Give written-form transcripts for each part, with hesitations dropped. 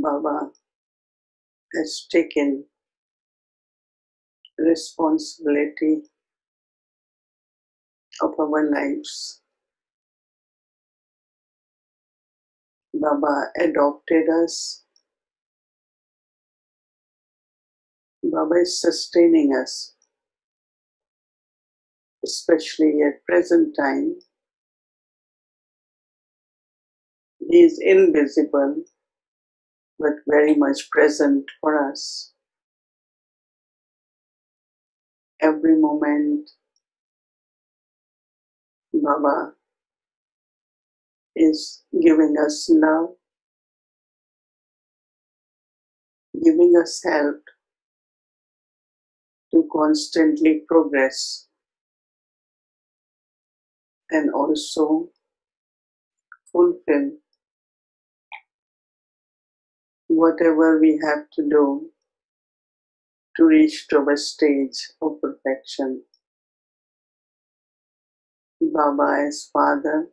Baba has taken responsibility of our lives. Baba adopted us. Baba is sustaining us, especially at present time. He is invisible, but very much present for us. Every moment, Baba is giving us love, giving us help to constantly progress and also fulfill whatever we have to do to reach to our stage of perfection. Baba is Father,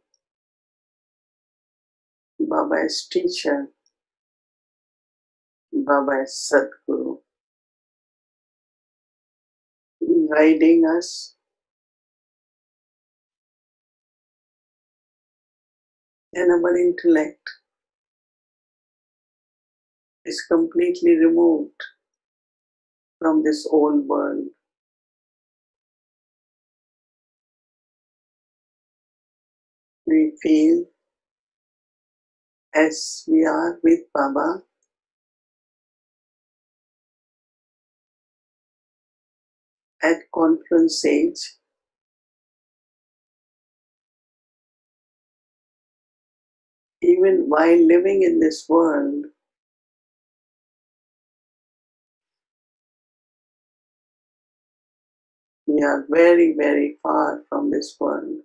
Baba is Teacher, Baba is Sadguru, guiding us and our intellect is completely removed from this old world. We feel as we are with Baba, at confluence age, even while living in this world, we are very, very far from this world.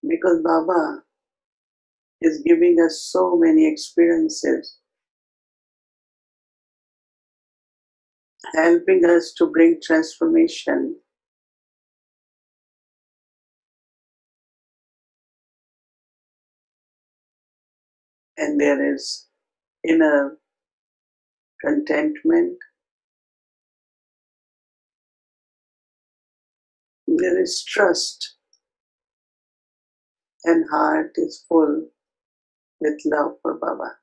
Because Baba is giving us so many experiences, helping us to bring transformation. And there is inner contentment, there is trust, and heart is full with love for Baba.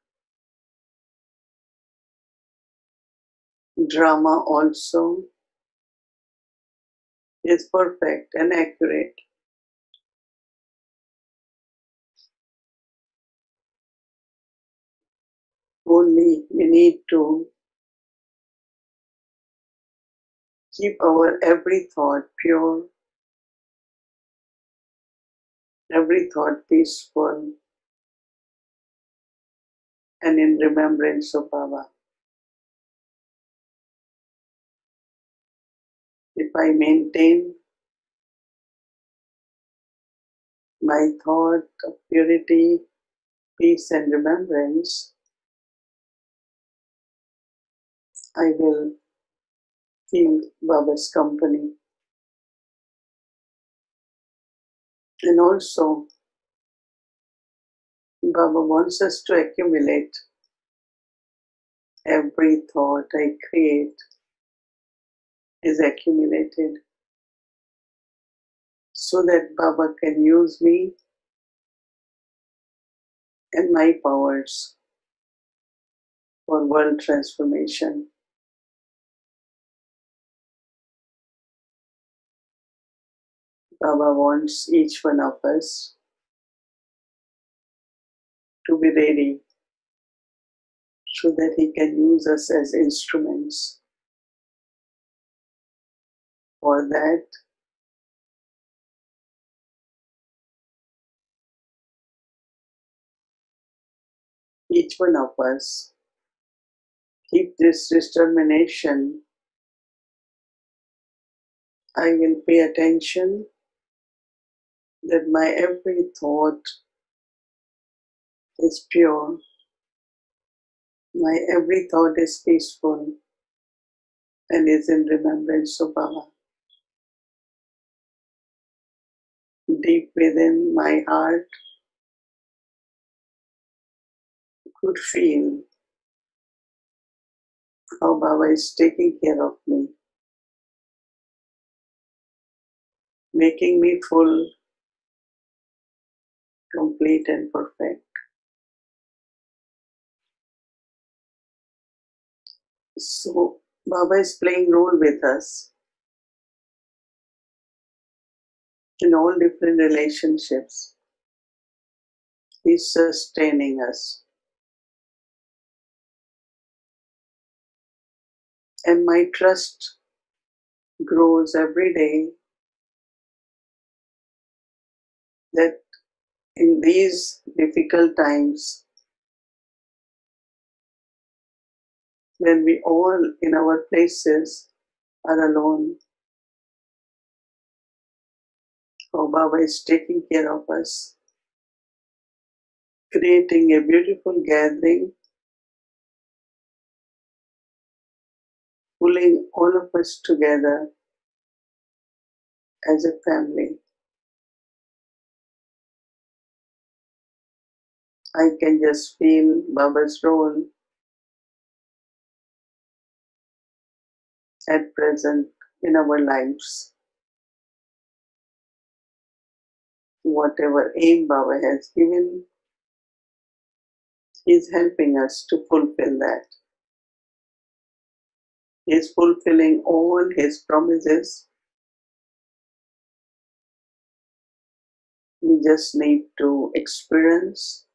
Drama also is perfect and accurate. Only we need to keep our every thought pure, every thought peaceful, and in remembrance of Baba. If I maintain my thought of purity, peace, and remembrance, I will feel Baba's company. And also, Baba wants us to accumulate every thought I create is accumulated so that Baba can use me and my powers for world transformation. Baba wants each one of us to be ready so that he can use us as instruments. For that, each one of us keep this determination. I will pay attention that my every thought is pure, my every thought is peaceful and is in remembrance of Baba. Deep within my heart, could feel how Baba is taking care of me, making me full, complete and perfect. So Baba is playing role with us in all different relationships. He's sustaining us. And my trust grows every day that in these difficult times, when we all in our places are alone, how Baba is taking care of us, creating a beautiful gathering, pulling all of us together as a family. I can just feel Baba's role at present in our lives. Whatever aim Baba has given, He is helping us to fulfill that. He is fulfilling all His promises. We just need to experience,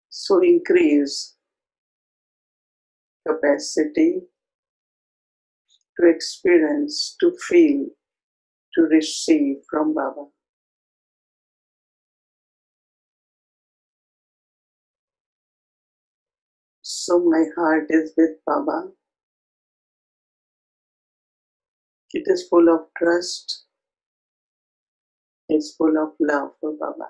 so increase capacity to experience, to feel, to receive from Baba. So my heart is with Baba. It is full of trust. It's full of love for Baba.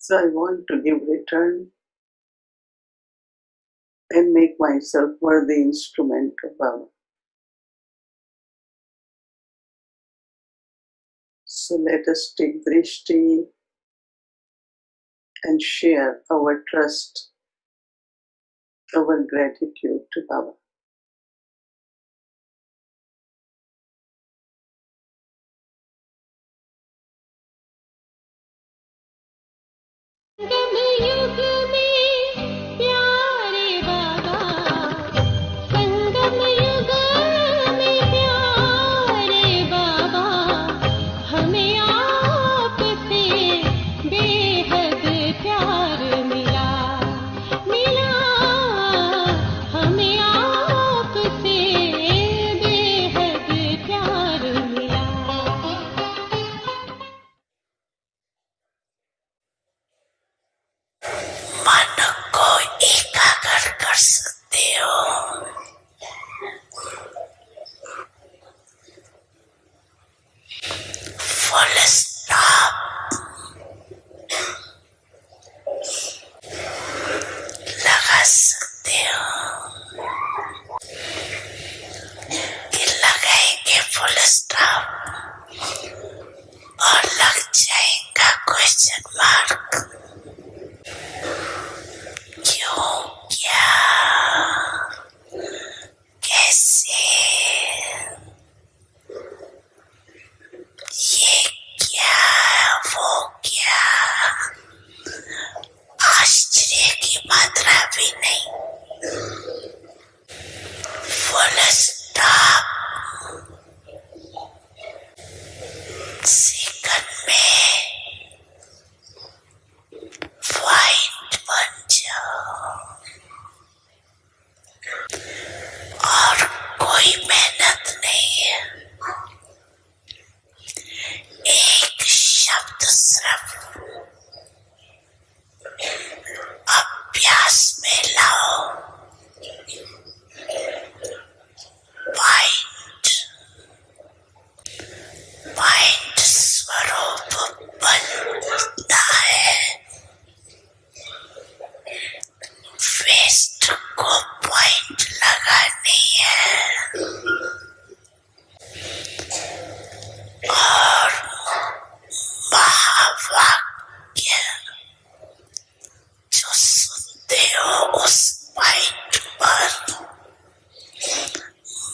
So I want to give return and make myself worthy instrument of Baba. So let us take drishti and share our trust, our gratitude to Baba.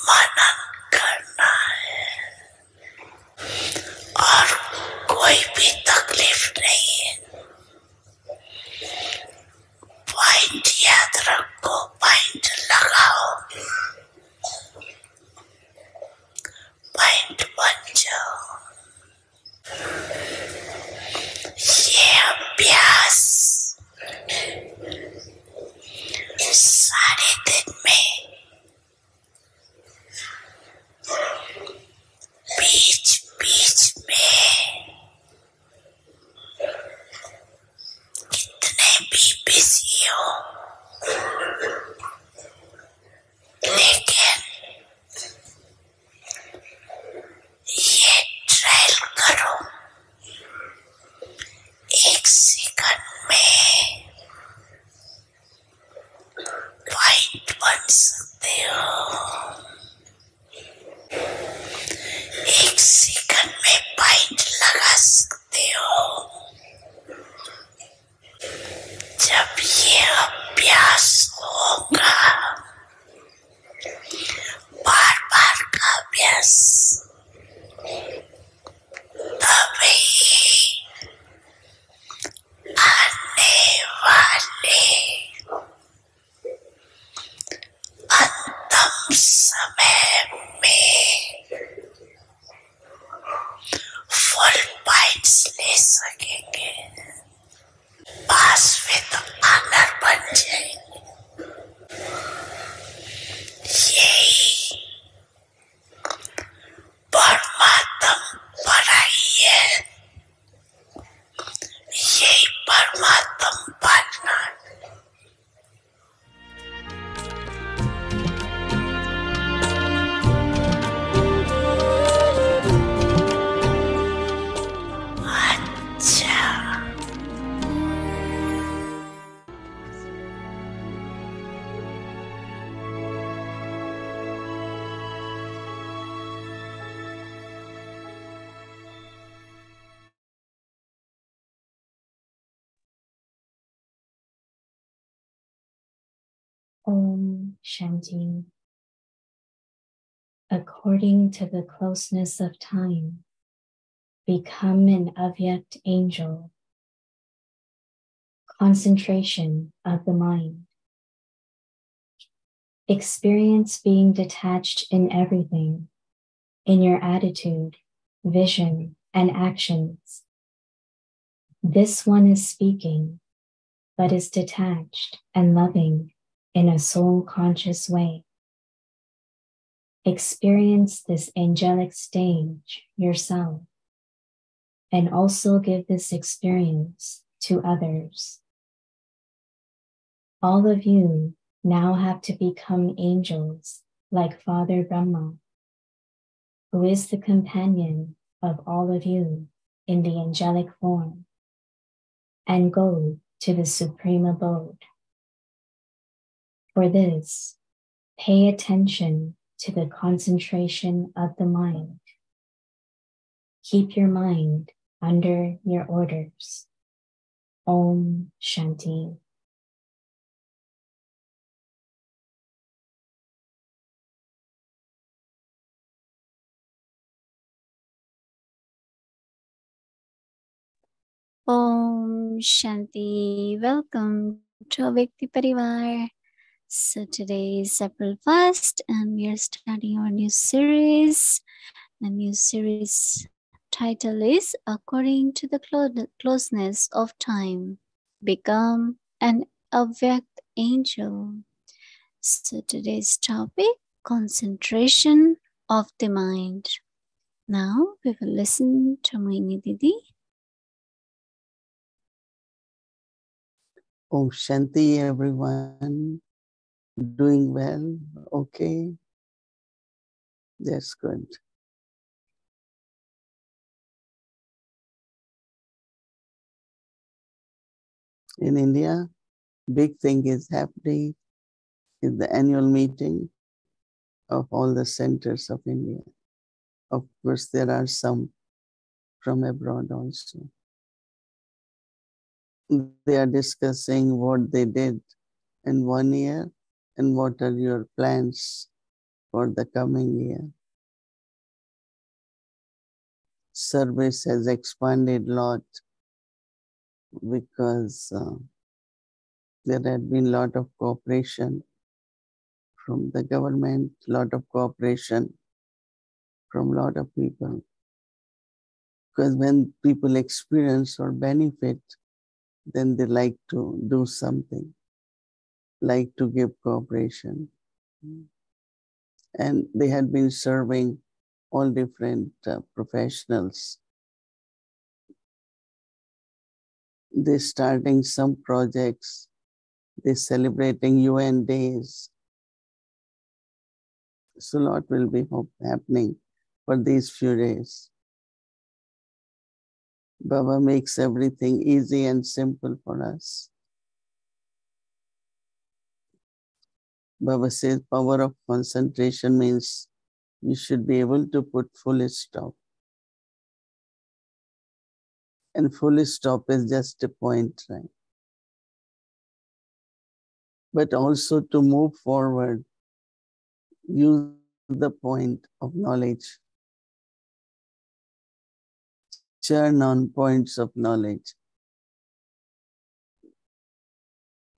मनन करना है और कोई भी तकलीफ नहीं है। Point याद रखो, पॉइंट लगाओ, पॉइंट बन जाओ। ये अभ्यास सारे दिन में बीच बीच में कितने भी बिजी हो, लेकिन ये ट्रायल करो। 1 सेकंड में पॉइंट बन सकते हो। 1 सेकंड में पॉइंट लगा सकते हो। जब ये अभ्यास होगा, बार बार का अभ्यास, तभी आने वाले अंतिम समय में फुल पॉइंट्स ले सकेंगे। पास विद ऑनर बन जाएंगे। यही परमात्म पढ़ाई है, यही परमात्म पालना है। अच्छा, Om Shanti. According to the closeness of time, become an Avyakti angel. Concentration of the mind. Experience being detached in everything, in your attitude, vision, and actions. This one is speaking, but is detached and loving in a soul-conscious way. Experience this angelic stage yourself, and also give this experience to others. All of you now have to become angels like Father Brahma, who is the companion of all of you in the angelic form, and go to the supreme abode. For this, pay attention to the concentration of the mind. Keep your mind under your orders. Om Shanti. Om Shanti. Welcome to Avyakti Parivar. So today is April 1st and we are starting our new series. The new series title is According to the Closeness of Time, Become an Avyakti Angel. So today's topic, concentration of the mind. Now we will listen to Mohini Didi. Om Shanti, everyone. Doing well? Okay. That's good. In India, big thing is happening in the annual meeting of all the centers of India. Of course, there are some from abroad also. They are discussing what they did in 1 year and what are your plans for the coming year. Service has expanded a lot because there had been a lot of cooperation from the government, a lot of cooperation from a lot of people. Because when people experience or benefit, then they like to do something, like to give cooperation. And they had been serving all different professionals. They're starting some projects, they're celebrating UN days. So a lot will be happening for these few days. Baba makes everything easy and simple for us. Baba says power of concentration means you should be able to put full stop. And full stop is just a point, right? But also to move forward, use the point of knowledge. Churn on points of knowledge.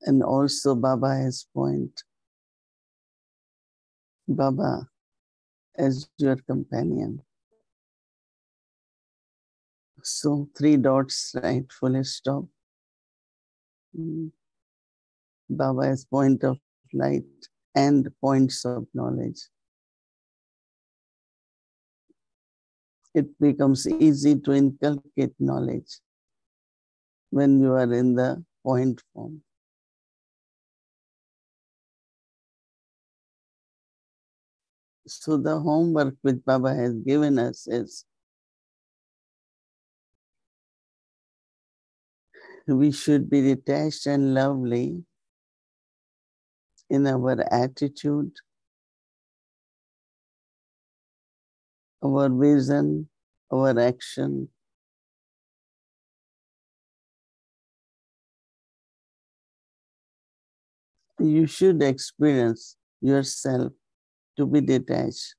And also Baba has point. Baba as your companion. So 3 dots, right? Full stop. Baba as point of light and points of knowledge. It becomes easy to inculcate knowledge when you are in the point form. So the homework which Baba has given us is we should be detached and lovely in our attitude, our vision, our action. You should experience yourself to be detached.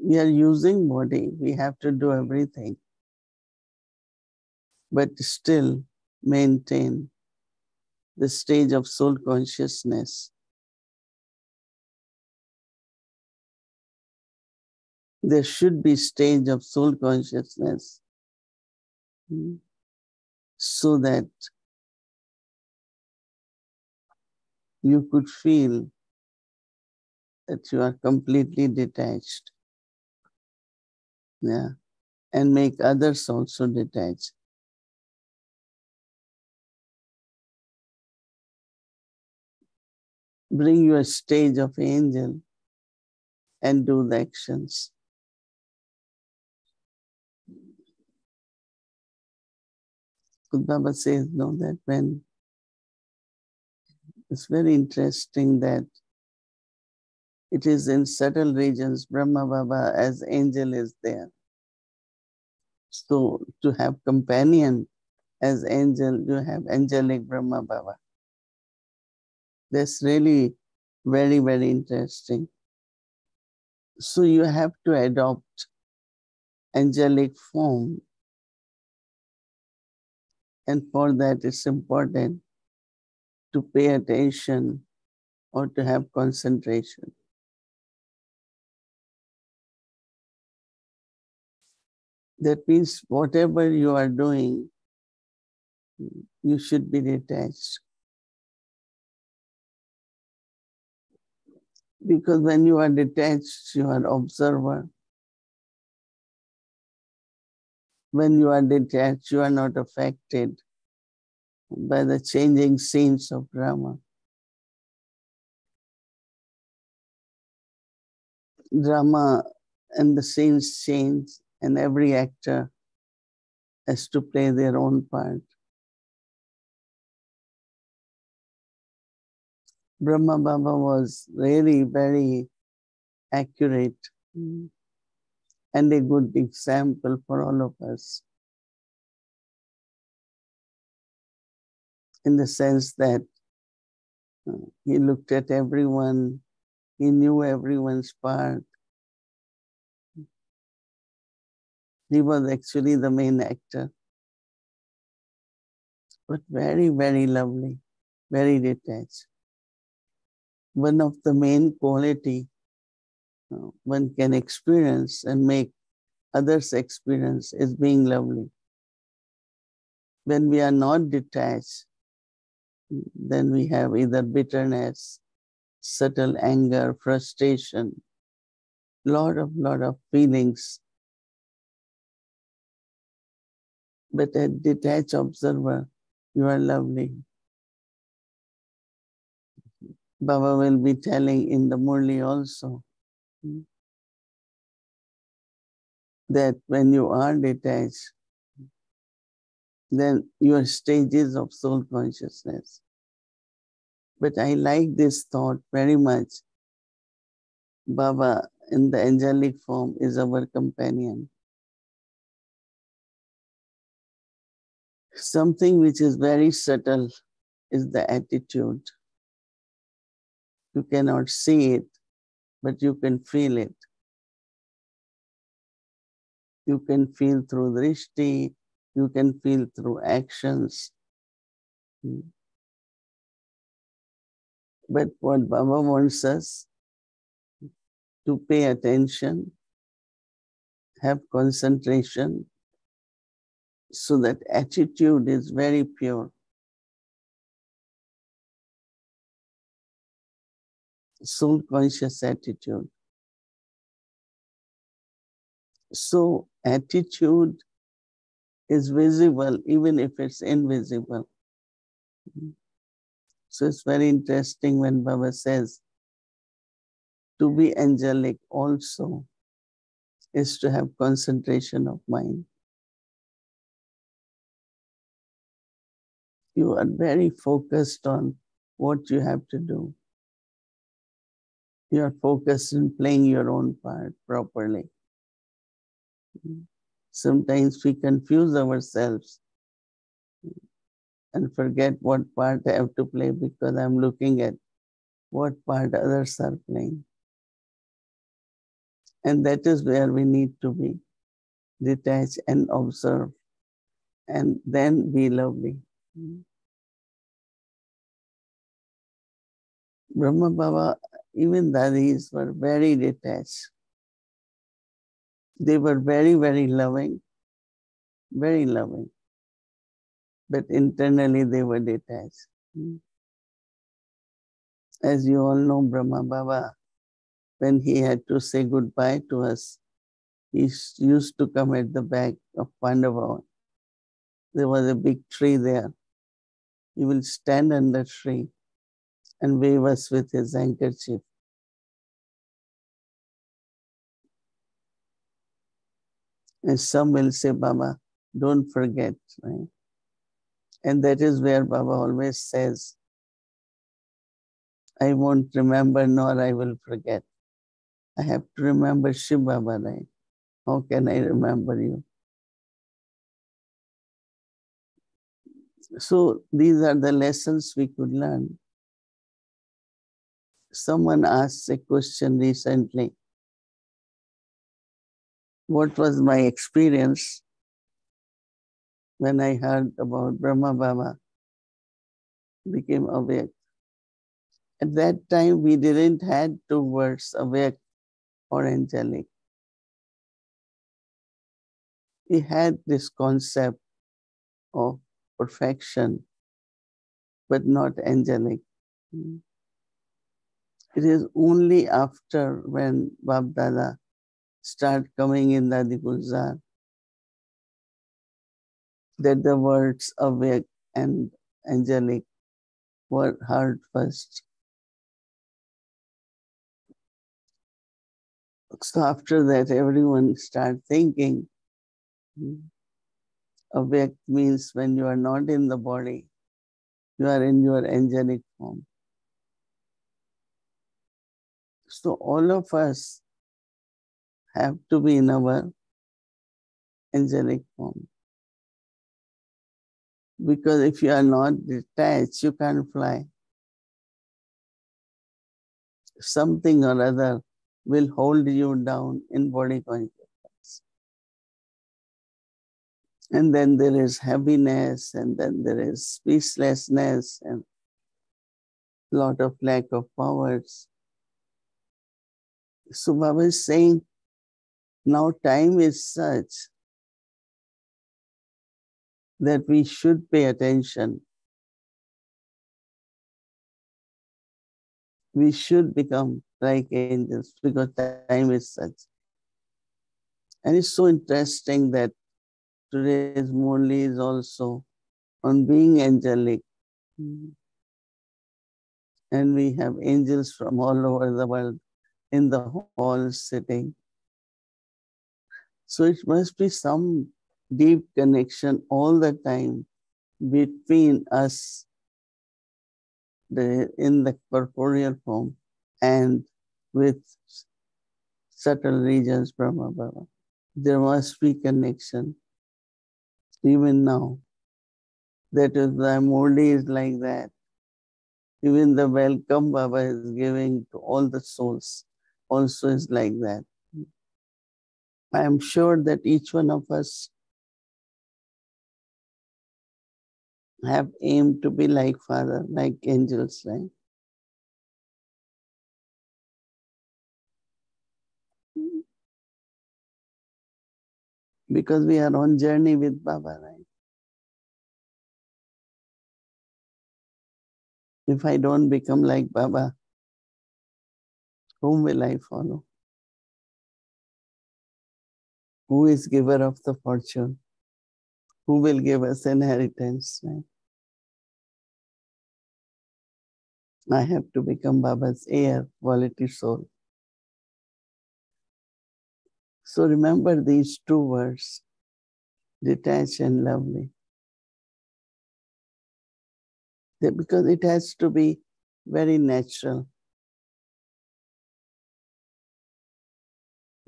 We are using body, we have to do everything, but still maintain the stage of soul consciousness. There should be stage of soul consciousness so that you could feel that you are completely detached. Yeah. And make others also detached. Bring your stage of angel and do the actions. Baba says, no, that when it's very interesting that it is in subtle regions, Brahma Baba as angel is there. So to have companion as angel, you have angelic Brahma Baba. That's really very, very interesting. So you have to adopt angelic form. And for that, it's important to pay attention or to have concentration. That means whatever you are doing, you should be detached. Because when you are detached, you are observer. When you are detached, you are not affected by the changing scenes of drama. Drama and the scenes change, and every actor has to play their own part. Brahma Baba was really very accurate and a good example for all of us, in the sense that He looked at everyone. He knew everyone's part. He was actually the main actor, but very, very lovely, very detached. One of the main quality one can experience and make others experience is being lovely. When we are not detached, then we have either bitterness, subtle anger, frustration, lot of feelings. But a detached observer, you are lovely. Baba will be telling in the Murli also that when you are detached, then your stages of soul consciousness. But I like this thought very much. Baba in the angelic form is our companion. Something which is very subtle is the attitude. You cannot see it, but you can feel it. You can feel through drishti, you can feel through actions. But what Baba wants us to pay attention, have concentration, so that attitude is very pure. Soul conscious attitude. So attitude is visible even if it's invisible. So it's very interesting when Baba says to be angelic also is to have concentration of mind. You are very focused on what you have to do. You are focused in playing your own part properly. Sometimes we confuse ourselves and forget what part I have to play because I'm looking at what part others are playing. And that is where we need to be detached and observe and then be lovely. Brahma Baba, even Dadis were very detached. They were very, very loving, very loving. But internally they were detached. As you all know, Brahma Baba, when he had to say goodbye to us, he used to come at the back of Pandava. There was a big tree there. He will stand under the tree and wave us with his handkerchief. And some will say, Baba, don't forget. Right? And that is where Baba always says, I won't remember nor I will forget. I have to remember Shiv Baba, right? How can I remember you? So these are the lessons we could learn. Someone asked a question recently. What was my experience when I heard about Brahma Baba became Avyakti? At that time, we didn't had two words, Avyakti or angelic. We had this concept of perfection, but not angelic. It is only after when Bab Dada start coming in Dadi Gulzar that the words Avyakti and angelic were heard first. So after that, everyone start thinking, Avyakti means when you are not in the body, you are in your angelic form. So all of us have to be in our angelic form. Because if you are not detached, you can't fly. something or other will hold you down in body consciousness. And then there is heaviness, and then there is peacelessness, and lot of lack of powers. So Baba is saying, now time is such that we should pay attention. We should become like angels because time is such. And it's so interesting that today's Murli is also on being angelic. And we have angels from all over the world in the hall sitting. So it must be some deep connection all the time between us in the corporeal form and with subtle regions from above. There must be connection even now. That is why Murli is like that. Even the welcome Baba is giving to all the souls also is like that. I am sure that each one of us have aimed to be like Father, like angels, right? Because we are on journey with Baba, right? If I don't become like Baba, whom will I follow? Who is giver of the fortune? Who will give us inheritance, right? I have to become Baba's heir, quality soul. So remember these two words, detached and lovely. Because it has to be very natural.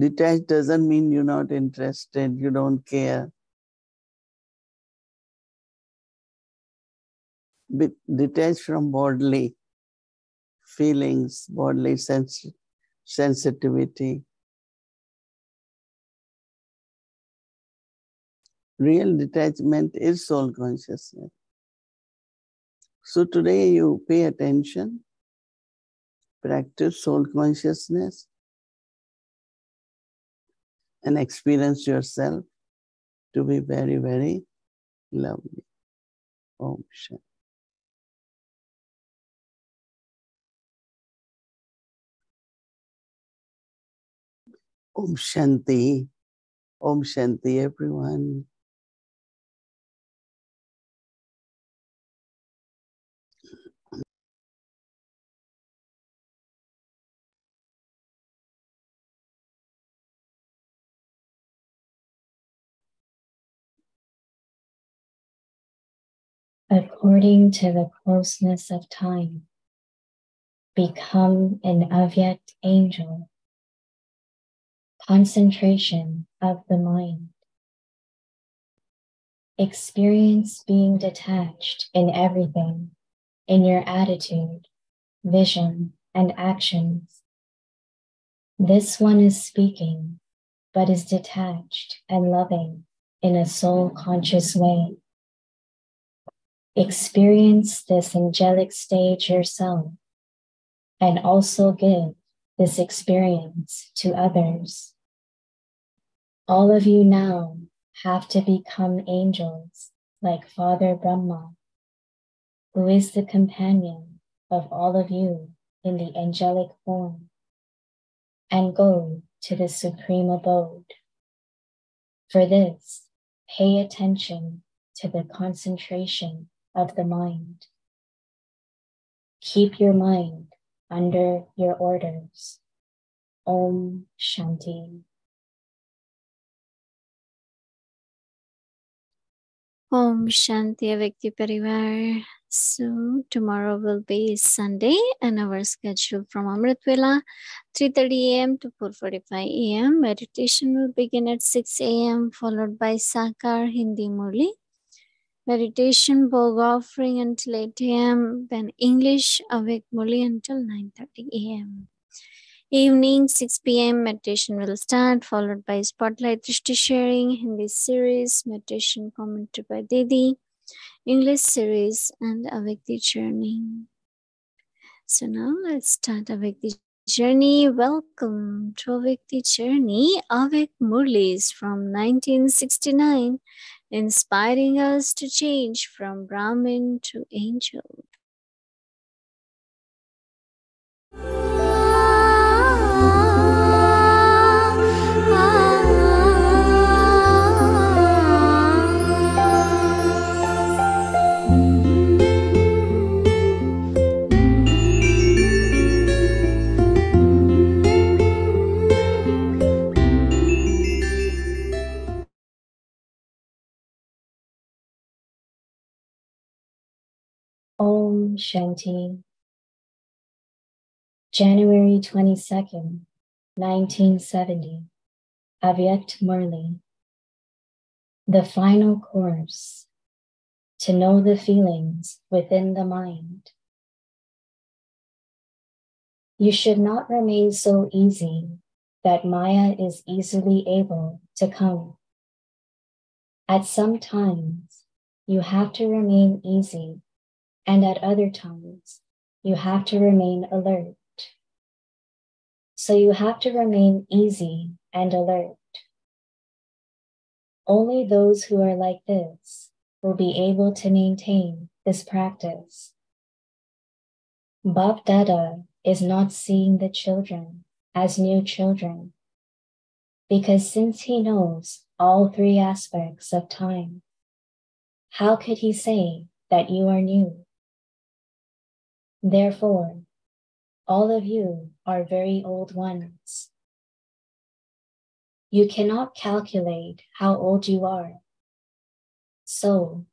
Detached doesn't mean you're not interested, you don't care. Detached from bodily feelings, bodily sensitivity. Real detachment is soul consciousness. So today you pay attention, practice soul consciousness, and experience yourself to be very, very lovely. Om Shanti. Om Shanti. Om Shanti, everyone. According to the closeness of time, become an Avyakti angel. Concentration of the mind. Experience being detached in everything, in your attitude, vision, and actions. This one is speaking, but is detached and loving in a soul-conscious way. Experience this angelic stage yourself, and also give this experience to others. All of you now have to become angels like Father Brahma, who is the companion of all of you in the angelic form, and go to the supreme abode. For this, pay attention to the concentration of the mind. Keep your mind under your orders. Om Shanti. Om Shanti Avyakti Parivar. So tomorrow will be Sunday and our schedule from Amrit Vela 3:30 a.m. to 4:45 a.m. Meditation will begin at 6 a.m. followed by Sakar Hindi Murli. Meditation Bhog offering until 8 a.m. Then English Awake Murli until 9:30 a.m. Evening 6 p.m. meditation will start, followed by spotlight Drishti sharing, Hindi series, meditation commented by Didi, English series, and Avyakti journey. So now let's start Avyakti journey. Welcome to Avyakti journey. Avyakt Murlis from 1969, inspiring us to change from Brahmin to angel. Om Shanti. January 22nd, 1970. Avyakt Murli. The final course. To know the feelings within the mind. You should not remain so easy that Maya is easily able to come. At some times, you have to remain easy, and at other times, you have to remain alert. So you have to remain easy and alert. Only those who are like this will be able to maintain this practice. Bap Dada is not seeing the children as new children, because since he knows all three aspects of time, how could he say that you are new? Therefore, all of you are very old ones. You cannot calculate how old you are. So,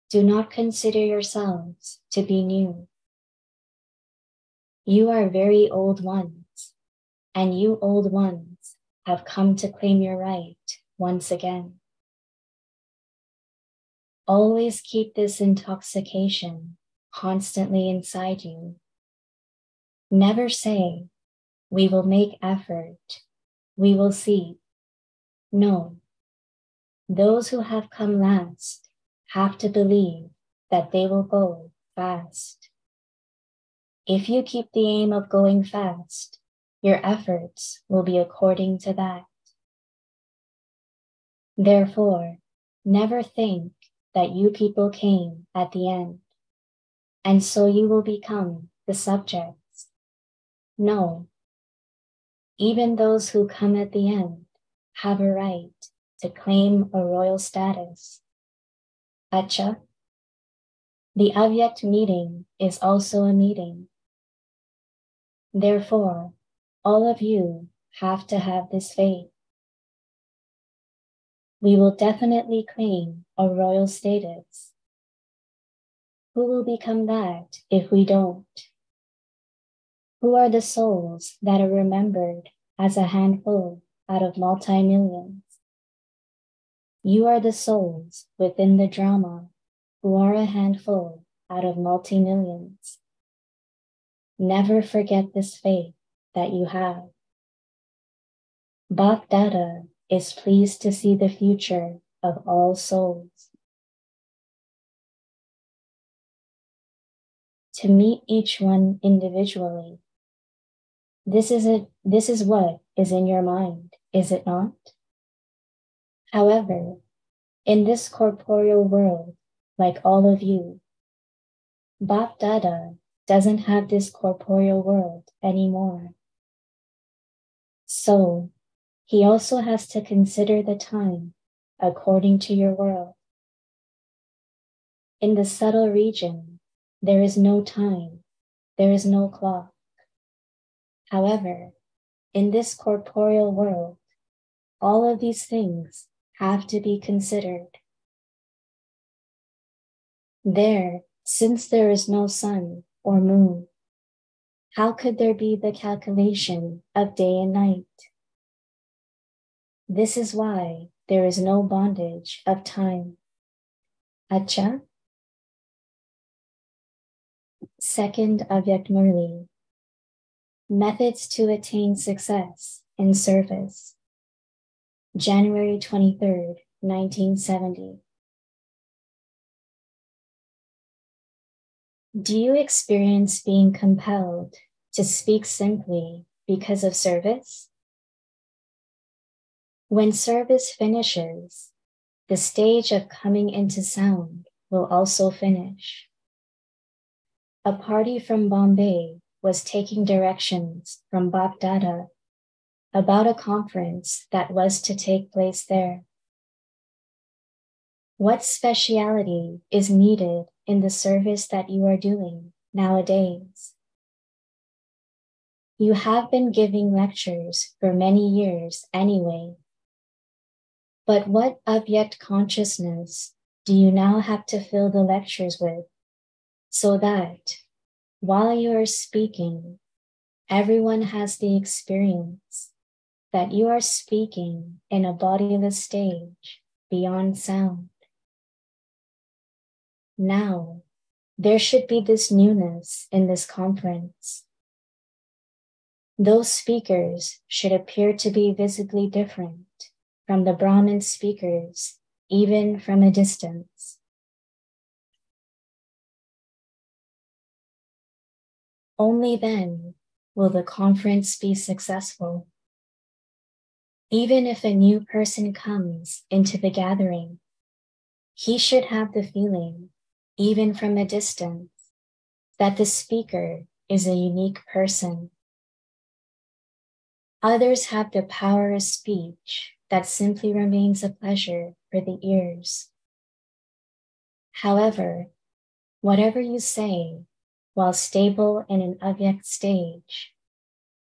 do not consider yourselves to be new. You are very old ones, and you old ones have come to claim your right once again. Always keep this intoxication constantly inside you. Never say, we will make effort, we will see. No, those who have come last have to believe that they will go fast. If you keep the aim of going fast, your efforts will be according to that. Therefore, never think that you people came at the end, and so you will become the subjects. No, even those who come at the end have a right to claim a royal status. Acha, the Avyakt meeting is also a meeting. Therefore, all of you have to have this faith. We will definitely claim a royal status. Who will become that if we don't? Who are the souls that are remembered as a handful out of multi-millions? You are the souls within the drama who are a handful out of multi-millions. Never forget this faith that you have. Bap Dada is pleased to see the future of all souls. To meet each one individually. This is what is in your mind, is it not? However, in this corporeal world, like all of you, Bap Dada doesn't have this corporeal world anymore. So, he also has to consider the time according to your world. In the subtle region, there is no time, there is no clock. However, in this corporeal world, all of these things have to be considered. There, since there is no sun or moon, how could there be the calculation of day and night? This is why there is no bondage of time. Acha. Second Avyakt Murli. Methods to attain success in service. January 23rd, 1970. Do you experience being compelled to speak simply because of service? When service finishes, the stage of coming into sound will also finish. A party from Bombay was taking directions from Bap Dada about a conference that was to take place there. What speciality is needed in the service that you are doing nowadays? You have been giving lectures for many years anyway. But what Avyakti consciousness do you now have to fill the lectures with, so that while you are speaking, everyone has the experience that you are speaking in a bodiless stage beyond sound? Now, there should be this newness in this conference. Those speakers should appear to be visibly different from the Brahmin speakers, even from a distance. Only then will the conference be successful. Even if a new person comes into the gathering, he should have the feeling, even from a distance, that the speaker is a unique person. Others have the power of speech that simply remains a pleasure for the ears. However, whatever you say, while stable in an Avyakti stage,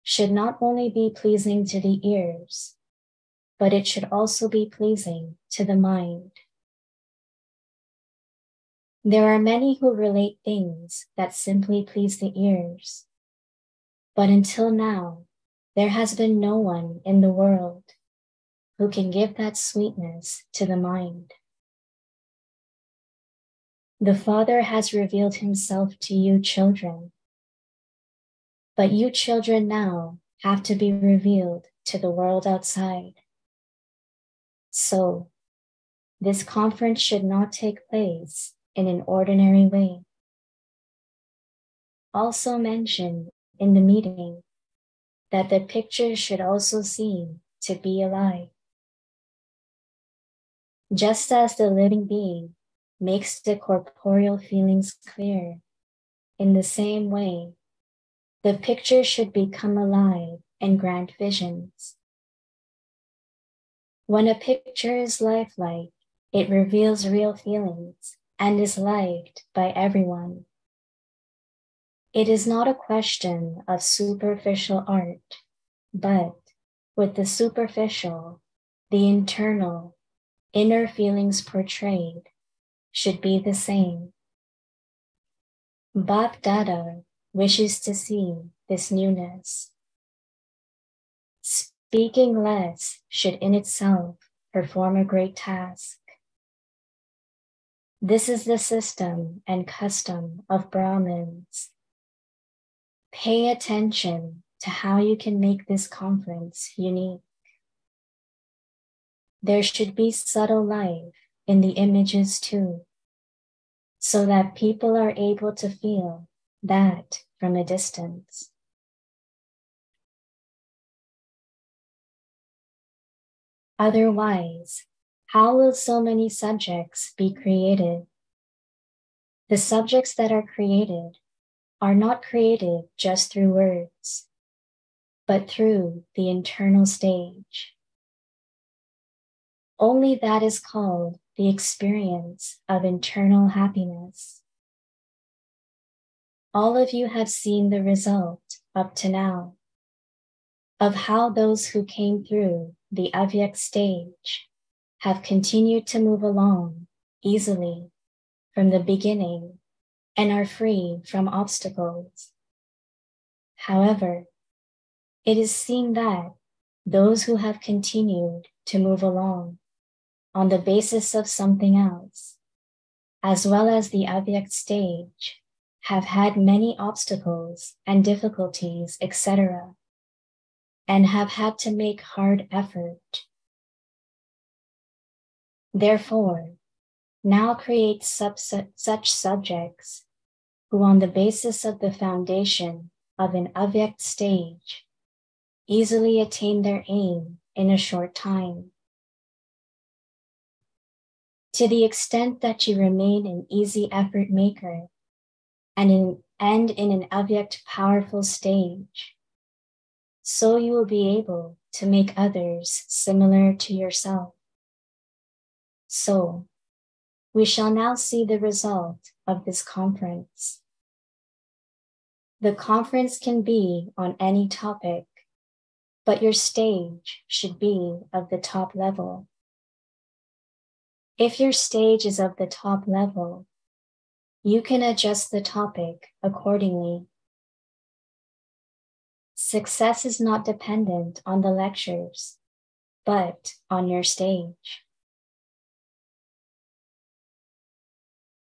should not only be pleasing to the ears, but it should also be pleasing to the mind. There are many who relate things that simply please the ears, but until now, there has been no one in the world who can give that sweetness to the mind. The Father has revealed himself to you children, but you children now have to be revealed to the world outside. So, this conference should not take place in an ordinary way. Also mention in the meeting that the picture should also seem to be alive. Just as the living being makes the corporeal feelings clear, in the same way, the picture should become alive and grant visions. When a picture is lifelike, it reveals real feelings and is liked by everyone. It is not a question of superficial art, but with the superficial, the internal, inner feelings portrayed should be the same. Bap Dada wishes to see this newness. Speaking less should in itself perform a great task. This is the system and custom of Brahmins. Pay attention to how you can make this conference unique. There should be subtle life in the images too, so that people are able to feel that from a distance. Otherwise, how will so many subjects be created? The subjects that are created are not created just through words, but through the internal stage. Only that is called the experience of internal happiness. All of you have seen the result up to now of how those who came through the Avyakti stage have continued to move along easily from the beginning and are free from obstacles. However, it is seen that those who have continued to move along on the basis of something else, as well as the Avyakti stage, have had many obstacles and difficulties, etc., and have had to make hard effort. Therefore, now create such subjects who, on the basis of the foundation of an Avyakti stage, easily attain their aim in a short time. To the extent that you remain an easy effort maker and in an Avyakti powerful stage, so you will be able to make others similar to yourself. So, we shall now see the result of this conference. The conference can be on any topic, but your stage should be of the top level. If your stage is of the top level, you can adjust the topic accordingly. Success is not dependent on the lectures, but on your stage.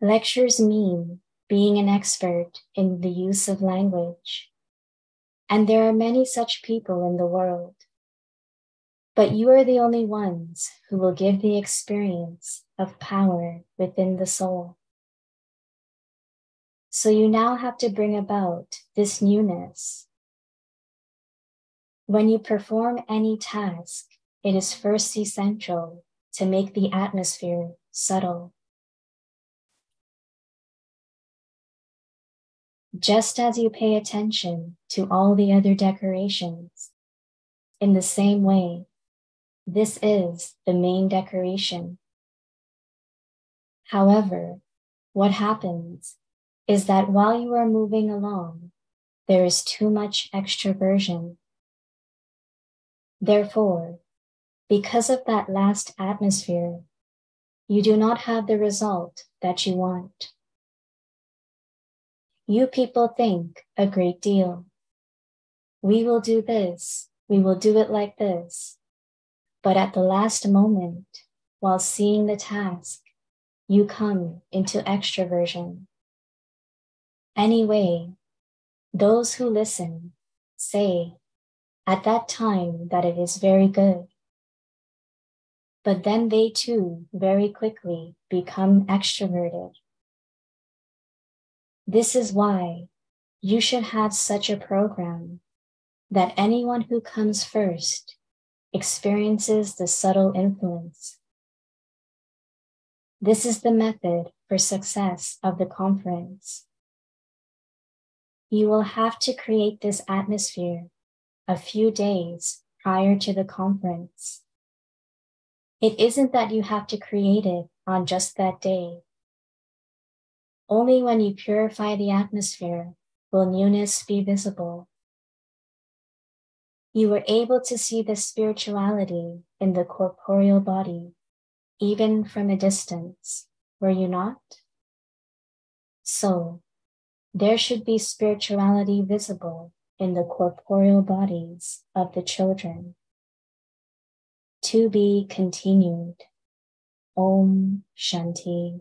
Lectures mean being an expert in the use of language, and there are many such people in the world. But you are the only ones who will give the experience of power within the soul. So you now have to bring about this newness. When you perform any task, it is first essential to make the atmosphere subtle. Just as you pay attention to all the other decorations, in the same way, this is the main decoration. However, what happens is that while you are moving along, there is too much extroversion. Therefore, because of that last atmosphere, you do not have the result that you want. You people think a great deal. We will do this, we will do it like this. But at the last moment, while seeing the task, you come into extroversion. Anyway, those who listen say at that time that it is very good. But then they too very quickly become extroverted. This is why you should have such a program that anyone who comes first experiences the subtle influence. This is the method for success of the conference. You will have to create this atmosphere a few days prior to the conference. It isn't that you have to create it on just that day. Only when you purify the atmosphere will newness be visible. You were able to see the spirituality in the corporeal body, even from a distance, were you not? So, there should be spirituality visible in the corporeal bodies of the children. To be continued. Om Shanti.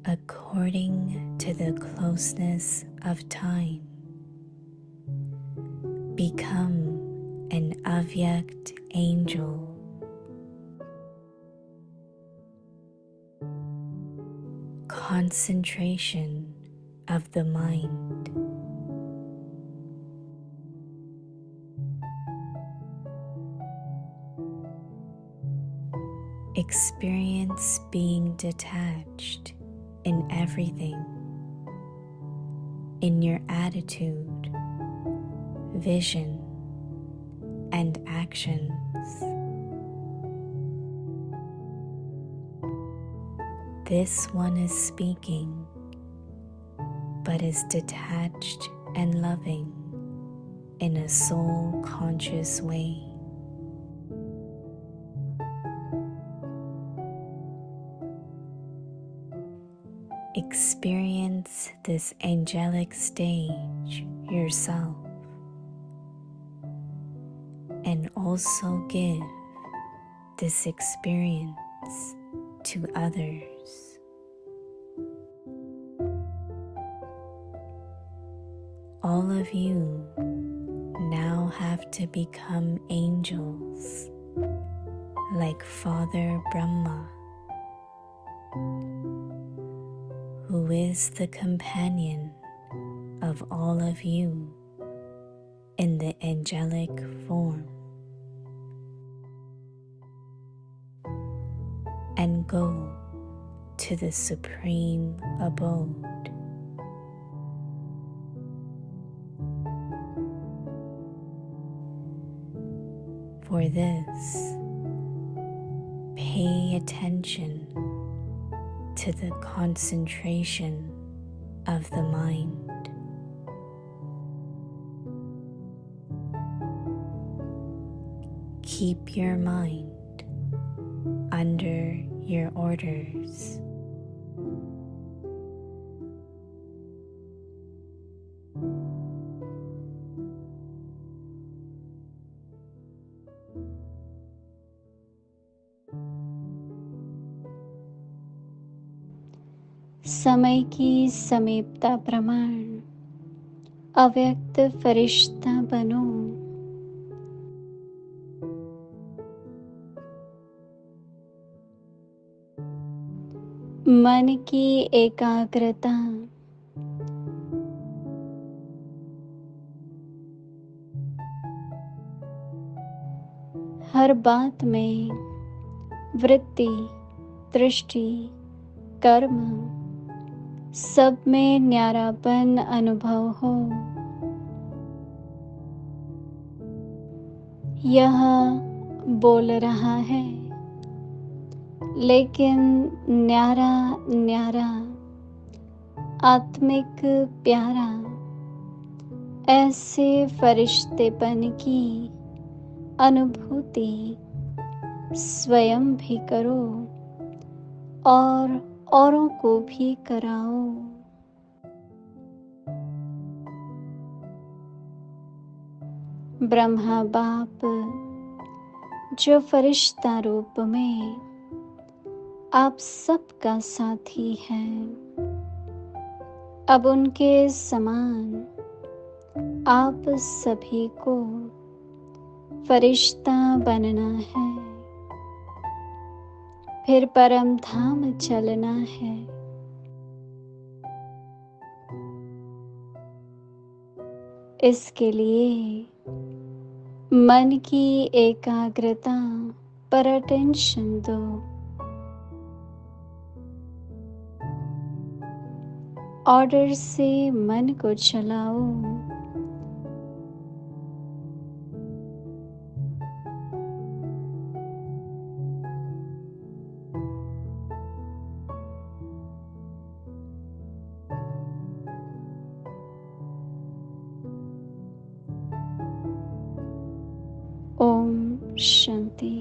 According to the closeness of time, become an Avyakti angel. Concentration of the mind. Experience being detached in everything, in your attitude, vision, and actions. this one is speaking, but is detached and loving in a soul-conscious way. Experience this angelic stage yourself and also give this experience to others. All of you now have to become angels like Father Brahma, who is the companion of all of you in the angelic form, and go to the supreme abode. For this, pay attention to the concentration of the mind. Keep your mind under your orders. समय की समीपता प्रमाण अव्यक्त फरिश्ता बनो। मन की एकाग्रता हर बात में वृत्ति, दृष्टि, कर्म सब में न्यारापन अनुभव हो। यह बोल रहा है, लेकिन न्यारा न्यारा आत्मिक प्यारा ऐसे फरिश्तेपन की अनुभूति स्वयं भी करो और औरों को भी कराओ। ब्रह्मा बाप जो फरिश्ता रूप में आप सबका साथी है, अब उनके समान आप सभी को फरिश्ता बनना है, फिर परम धाम चलना है। इसके लिए मन की एकाग्रता पर अटेंशन दो। ऑर्डर से मन को चलाओ। ओम शांति।